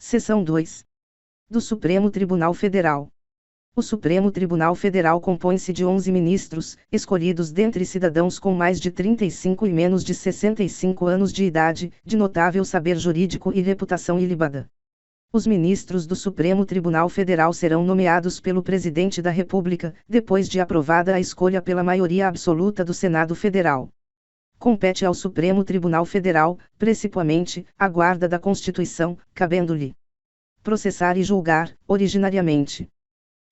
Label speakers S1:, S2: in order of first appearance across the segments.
S1: Seção 2. Do Supremo Tribunal Federal. O Supremo Tribunal Federal compõe-se de 11 ministros, escolhidos dentre cidadãos com mais de 35 e menos de 65 anos de idade, de notável saber jurídico e reputação ilibada. Os ministros do Supremo Tribunal Federal serão nomeados pelo Presidente da República, depois de aprovada a escolha pela maioria absoluta do Senado Federal. Compete ao Supremo Tribunal Federal, principalmente, a guarda da Constituição, cabendo-lhe processar e julgar, originariamente,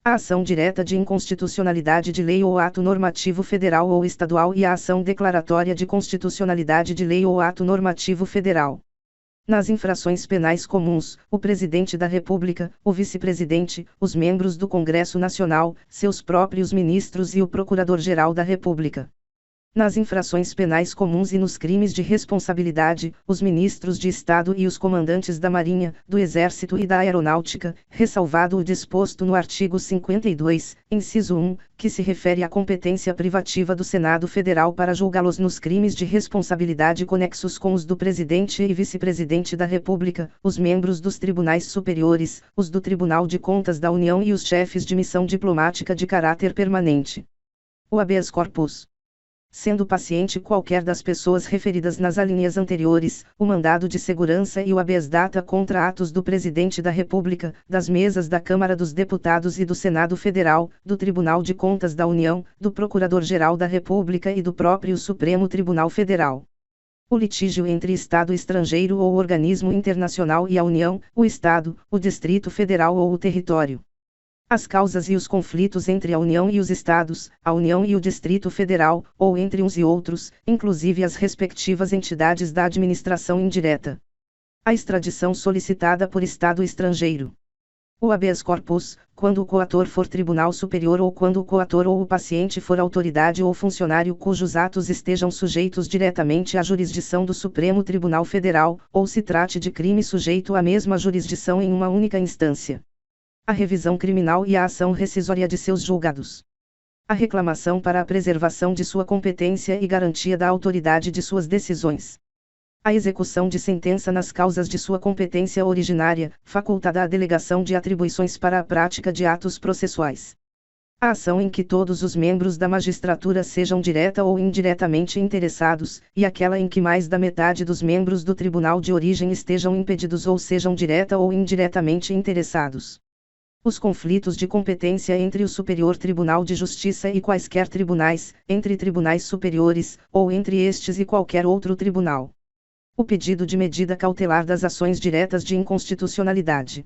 S1: a ação direta de inconstitucionalidade de lei ou ato normativo federal ou estadual e a ação declaratória de constitucionalidade de lei ou ato normativo federal. Nas infrações penais comuns, o Presidente da República, o Vice-Presidente, os membros do Congresso Nacional, seus próprios ministros e o Procurador-Geral da República. Nas infrações penais comuns e nos crimes de responsabilidade, os ministros de Estado e os comandantes da Marinha, do Exército e da Aeronáutica, ressalvado o disposto no artigo 52, inciso 1, que se refere à competência privativa do Senado Federal para julgá-los nos crimes de responsabilidade conexos com os do Presidente e Vice-Presidente da República, os membros dos tribunais superiores, os do Tribunal de Contas da União e os chefes de missão diplomática de caráter permanente. O habeas corpus. Sendo paciente qualquer das pessoas referidas nas alíneas anteriores, o mandado de segurança e o habeas data contra atos do Presidente da República, das mesas da Câmara dos Deputados e do Senado Federal, do Tribunal de Contas da União, do Procurador-Geral da República e do próprio Supremo Tribunal Federal. O litígio entre Estado estrangeiro ou organismo internacional e a União, o Estado, o Distrito Federal ou o território. As causas e os conflitos entre a União e os Estados, a União e o Distrito Federal, ou entre uns e outros, inclusive as respectivas entidades da administração indireta. A extradição solicitada por Estado estrangeiro. O habeas corpus, quando o coator for tribunal superior ou quando o coator ou o paciente for autoridade ou funcionário cujos atos estejam sujeitos diretamente à jurisdição do Supremo Tribunal Federal, ou se trate de crime sujeito à mesma jurisdição em uma única instância. A revisão criminal e a ação rescisória de seus julgados. A reclamação para a preservação de sua competência e garantia da autoridade de suas decisões. A execução de sentença nas causas de sua competência originária, facultada a delegação de atribuições para a prática de atos processuais. A ação em que todos os membros da magistratura sejam direta ou indiretamente interessados, e aquela em que mais da metade dos membros do tribunal de origem estejam impedidos ou sejam direta ou indiretamente interessados. Os conflitos de competência entre o Superior Tribunal de Justiça e quaisquer tribunais, entre tribunais superiores, ou entre estes e qualquer outro tribunal. O pedido de medida cautelar das ações diretas de inconstitucionalidade.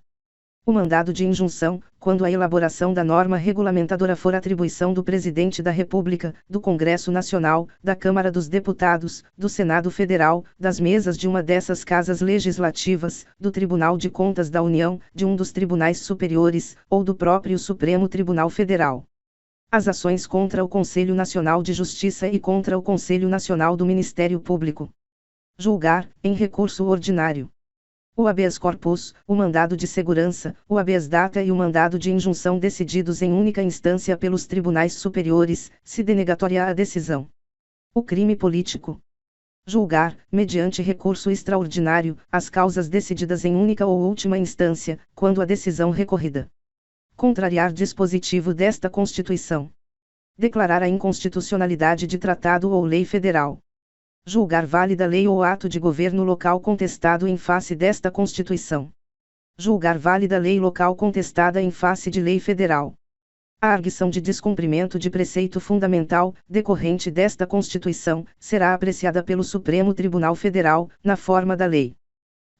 S1: O mandado de injunção, quando a elaboração da norma regulamentadora for atribuição do Presidente da República, do Congresso Nacional, da Câmara dos Deputados, do Senado Federal, das mesas de uma dessas casas legislativas, do Tribunal de Contas da União, de um dos tribunais superiores, ou do próprio Supremo Tribunal Federal. As ações contra o Conselho Nacional de Justiça e contra o Conselho Nacional do Ministério Público. Julgar, em recurso ordinário. O habeas corpus, o mandado de segurança, o habeas data e o mandado de injunção decididos em única instância pelos tribunais superiores, se denegatória a decisão. O crime político. Julgar, mediante recurso extraordinário, as causas decididas em única ou última instância, quando a decisão recorrida. Contrariar dispositivo desta Constituição. Declarar a inconstitucionalidade de tratado ou lei federal. Julgar válida lei ou ato de governo local contestado em face desta Constituição. Julgar válida lei local contestada em face de lei federal. A arguição de descumprimento de preceito fundamental, decorrente desta Constituição, será apreciada pelo Supremo Tribunal Federal, na forma da lei.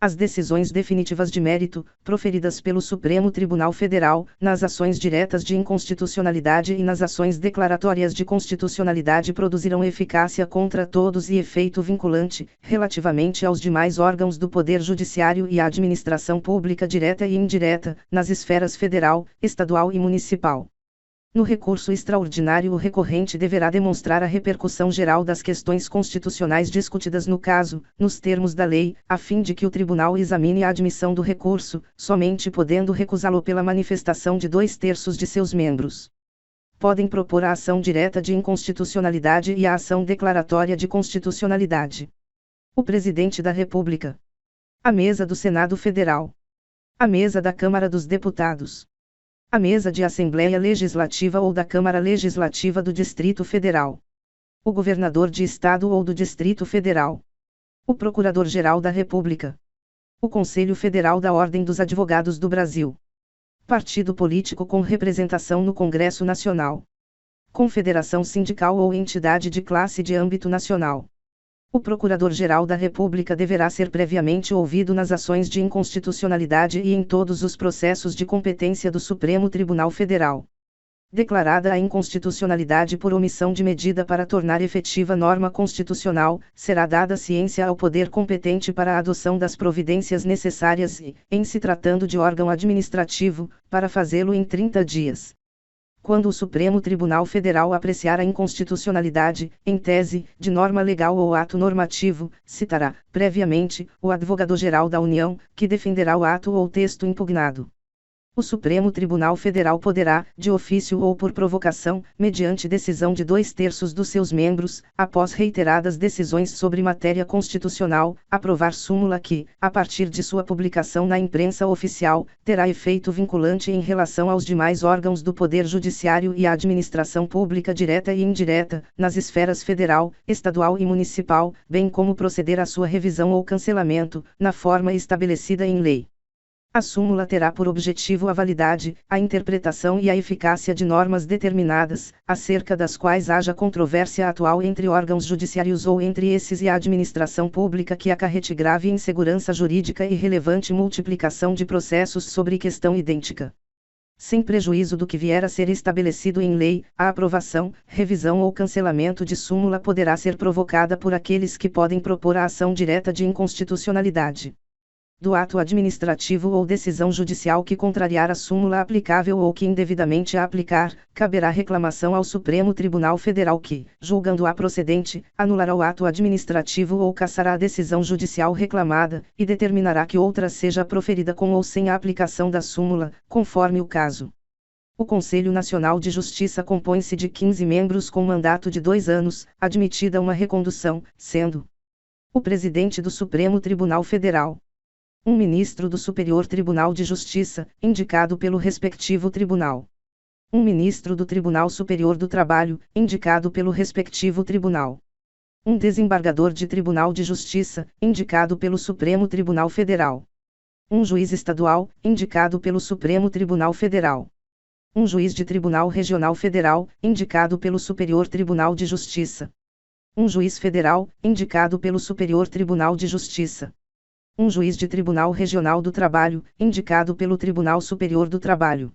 S1: As decisões definitivas de mérito, proferidas pelo Supremo Tribunal Federal, nas ações diretas de inconstitucionalidade e nas ações declaratórias de constitucionalidade produzirão eficácia contra todos e efeito vinculante, relativamente aos demais órgãos do Poder Judiciário e à administração pública direta e indireta, nas esferas federal, estadual e municipal. No recurso extraordinário, o recorrente deverá demonstrar a repercussão geral das questões constitucionais discutidas no caso, nos termos da lei, a fim de que o tribunal examine a admissão do recurso, somente podendo recusá-lo pela manifestação de 2/3 de seus membros. Podem propor a ação direta de inconstitucionalidade e a ação declaratória de constitucionalidade. O Presidente da República. A mesa do Senado Federal. A mesa da Câmara dos Deputados. A mesa de Assembleia Legislativa ou da Câmara Legislativa do Distrito Federal. O governador de Estado ou do Distrito Federal. O Procurador-Geral da República. O Conselho Federal da Ordem dos Advogados do Brasil. Partido político com representação no Congresso Nacional. Confederação sindical ou entidade de classe de âmbito nacional. O Procurador-Geral da República deverá ser previamente ouvido nas ações de inconstitucionalidade e em todos os processos de competência do Supremo Tribunal Federal. Declarada a inconstitucionalidade por omissão de medida para tornar efetiva norma constitucional, será dada ciência ao poder competente para a adoção das providências necessárias e, em se tratando de órgão administrativo, para fazê-lo em 30 dias. Quando o Supremo Tribunal Federal apreciar a inconstitucionalidade, em tese, de norma legal ou ato normativo, citará, previamente, o Advogado-Geral da União, que defenderá o ato ou texto impugnado. O Supremo Tribunal Federal poderá, de ofício ou por provocação, mediante decisão de 2/3 dos seus membros, após reiteradas decisões sobre matéria constitucional, aprovar súmula que, a partir de sua publicação na imprensa oficial, terá efeito vinculante em relação aos demais órgãos do Poder Judiciário e à administração pública direta e indireta, nas esferas federal, estadual e municipal, bem como proceder à sua revisão ou cancelamento, na forma estabelecida em lei. A súmula terá por objetivo a validade, a interpretação e a eficácia de normas determinadas, acerca das quais haja controvérsia atual entre órgãos judiciários ou entre esses e a administração pública que acarrete grave insegurança jurídica e relevante multiplicação de processos sobre questão idêntica. Sem prejuízo do que vier a ser estabelecido em lei, a aprovação, revisão ou cancelamento de súmula poderá ser provocada por aqueles que podem propor a ação direta de inconstitucionalidade do ato administrativo ou decisão judicial que contrariar a súmula aplicável ou que indevidamente a aplicar, caberá reclamação ao Supremo Tribunal Federal que, julgando-a procedente, anulará o ato administrativo ou cassará a decisão judicial reclamada, e determinará que outra seja proferida com ou sem a aplicação da súmula, conforme o caso. O Conselho Nacional de Justiça compõe-se de 15 membros com mandato de 2 anos, admitida uma recondução, sendo o presidente do Supremo Tribunal Federal um ministro do Superior Tribunal de Justiça, indicado pelo respectivo tribunal. Um ministro do Tribunal Superior do Trabalho, indicado pelo respectivo tribunal. Um desembargador de Tribunal de Justiça, indicado pelo Supremo Tribunal Federal. Um juiz estadual, indicado pelo Supremo Tribunal Federal. Um juiz de Tribunal Regional Federal, indicado pelo Superior Tribunal de Justiça. Um juiz federal, indicado pelo Superior Tribunal de Justiça. Um juiz de Tribunal Regional do Trabalho, indicado pelo Tribunal Superior do Trabalho.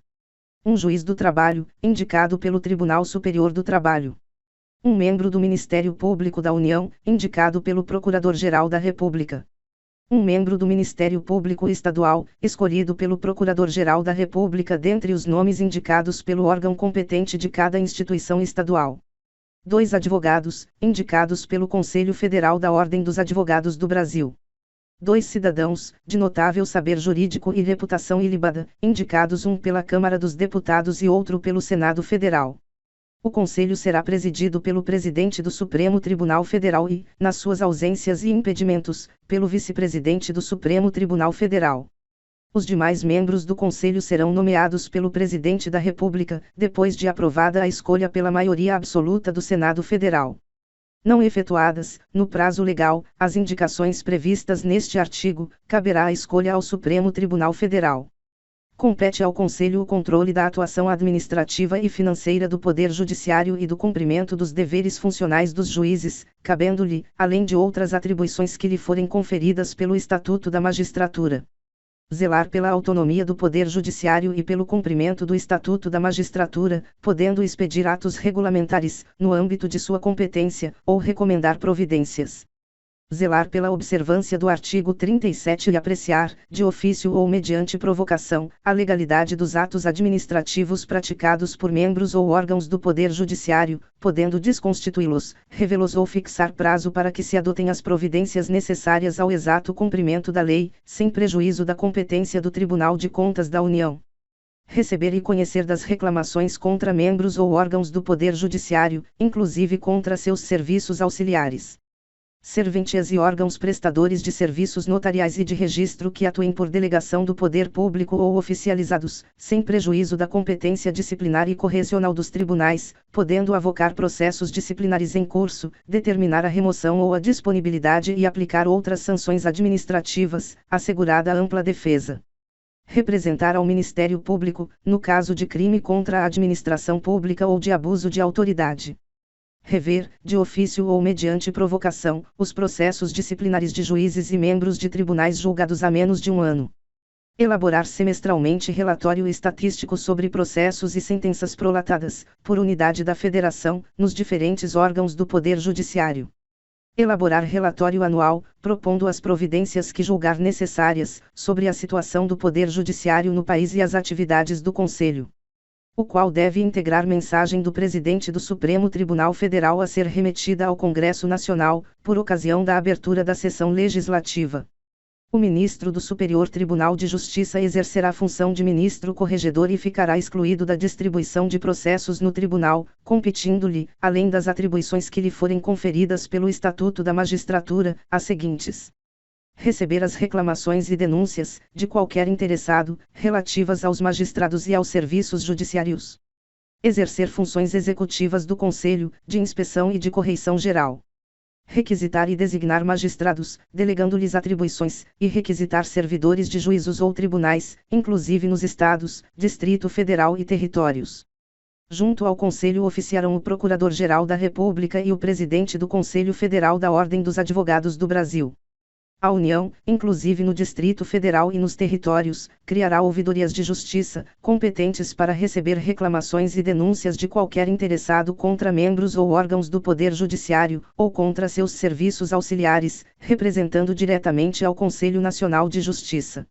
S1: Um juiz do Trabalho, indicado pelo Tribunal Superior do Trabalho. Um membro do Ministério Público da União, indicado pelo Procurador-Geral da República. Um membro do Ministério Público Estadual, escolhido pelo Procurador-Geral da República dentre os nomes indicados pelo órgão competente de cada instituição estadual. 2 advogados, indicados pelo Conselho Federal da Ordem dos Advogados do Brasil. 2 cidadãos, de notável saber jurídico e reputação ilibada, indicados um pela Câmara dos Deputados e outro pelo Senado Federal. O Conselho será presidido pelo presidente do Supremo Tribunal Federal e, nas suas ausências e impedimentos, pelo vice-presidente do Supremo Tribunal Federal. Os demais membros do Conselho serão nomeados pelo presidente da República, depois de aprovada a escolha pela maioria absoluta do Senado Federal. Não efetuadas, no prazo legal, as indicações previstas neste artigo, caberá a escolha ao Supremo Tribunal Federal. Compete ao Conselho o controle da atuação administrativa e financeira do Poder Judiciário e do cumprimento dos deveres funcionais dos juízes, cabendo-lhe, além de outras atribuições que lhe forem conferidas pelo Estatuto da Magistratura, zelar pela autonomia do Poder Judiciário e pelo cumprimento do Estatuto da Magistratura, podendo expedir atos regulamentares, no âmbito de sua competência, ou recomendar providências. Zelar pela observância do artigo 37 e apreciar, de ofício ou mediante provocação, a legalidade dos atos administrativos praticados por membros ou órgãos do Poder Judiciário, podendo desconstituí-los, revê-los ou fixar prazo para que se adotem as providências necessárias ao exato cumprimento da lei, sem prejuízo da competência do Tribunal de Contas da União. Receber e conhecer das reclamações contra membros ou órgãos do Poder Judiciário, inclusive contra seus serviços auxiliares. serventias e órgãos prestadores de serviços notariais e de registro que atuem por delegação do poder público ou oficializados, sem prejuízo da competência disciplinar e correcional dos tribunais, podendo avocar processos disciplinares em curso, determinar a remoção ou a disponibilidade e aplicar outras sanções administrativas, assegurada a ampla defesa. Representar ao Ministério Público, no caso de crime contra a administração pública ou de abuso de autoridade. Rever, de ofício ou mediante provocação, os processos disciplinares de juízes e membros de tribunais julgados há menos de um ano. Elaborar semestralmente relatório estatístico sobre processos e sentenças prolatadas, por unidade da Federação, nos diferentes órgãos do Poder Judiciário. Elaborar relatório anual, propondo as providências que julgar necessárias, sobre a situação do Poder Judiciário no país e as atividades do Conselho, o qual deve integrar mensagem do Presidente do Supremo Tribunal Federal a ser remetida ao Congresso Nacional, por ocasião da abertura da sessão legislativa. O ministro do Superior Tribunal de Justiça exercerá a função de ministro corregedor e ficará excluído da distribuição de processos no tribunal, competindo-lhe, além das atribuições que lhe forem conferidas pelo Estatuto da Magistratura, as seguintes: receber as reclamações e denúncias, de qualquer interessado, relativas aos magistrados e aos serviços judiciários. Exercer funções executivas do Conselho, de inspeção e de correição geral. Requisitar e designar magistrados, delegando-lhes atribuições, e requisitar servidores de juízos ou tribunais, inclusive nos estados, Distrito Federal e territórios. Junto ao Conselho oficiarão o Procurador-Geral da República e o Presidente do Conselho Federal da Ordem dos Advogados do Brasil. A União, inclusive no Distrito Federal e nos territórios, criará ouvidorias de justiça, competentes para receber reclamações e denúncias de qualquer interessado contra membros ou órgãos do Poder Judiciário, ou contra seus serviços auxiliares, representando diretamente ao Conselho Nacional de Justiça.